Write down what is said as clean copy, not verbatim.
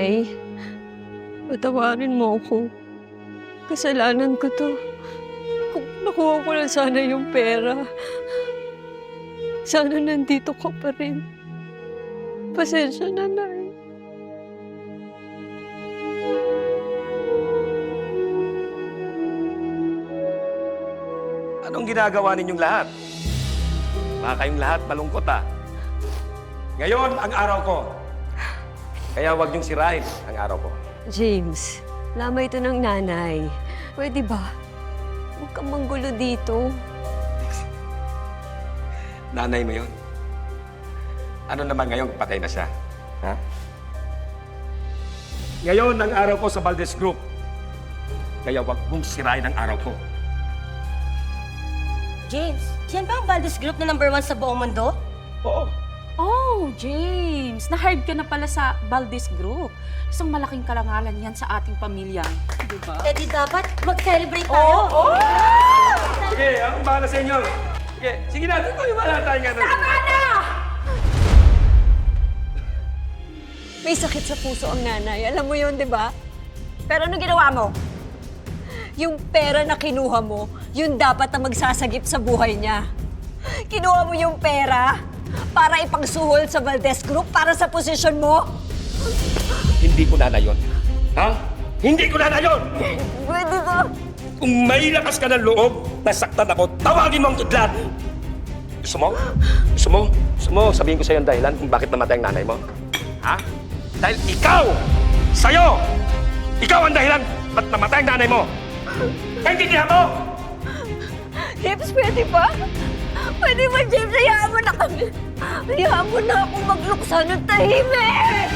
Nay, patawarin mo ako. Kasalanan ko to. Kung nakuha ko na sana yung pera, sana nandito ka pa rin. Pasensya na, Nay. Anong ginagawa ninyong lahat? Baka kayong lahat malungkot Ngayon ang araw ko. Kaya huwag niyong sirahin ang araw ko. James, lamay ito ng nanay. Pwede ba? Huwag kang manggulo dito. Nanay mo yun. Ano naman ngayon patay na siya? Ha? Ngayon ang araw ko sa Valdez Group. Kaya huwag mong sirahin ang araw ko. James, yan ba ang Valdez Group na #1 sa buong mundo? Oo. Oh, James! Na-hired ka na pala sa Valdez Group. Isang malaking karangalan yan sa ating pamilya. Di ba? Eh di dapat mag-celebrate tayo. Sige, ako bahala sa inyo. Sige na, dito yung wala tayo nga. Tama na! May sakit sa puso ang nanay. Alam mo yun, di ba? Pero ano ginawa mo? Yung pera na kinuha mo, yun dapat na magsasagip sa buhay niya. Kinuha mo yung pera para ipangsuhol sa Valdez Group para sa posisyon mo? Hindi ko na yun. Ha? Hindi ko na yun! Pwede ka. Kung may lakas ka ng loob, nasaktan ako, tawagin mo ang kidlat! Gusto mo? Gusto mo? Gusto mo sabihin ko sa'yo ang dahilan kung bakit namatay ang nanay mo? Ha? Dahil ikaw! Sa'yo! Ikaw ang dahilan ba't namatay ang nanay mo! Naintindihan mo? James, pwede ba? Pwede ba, James? Hayaan mo na kami. Hayaan mo na akong magluksa ng tahimik!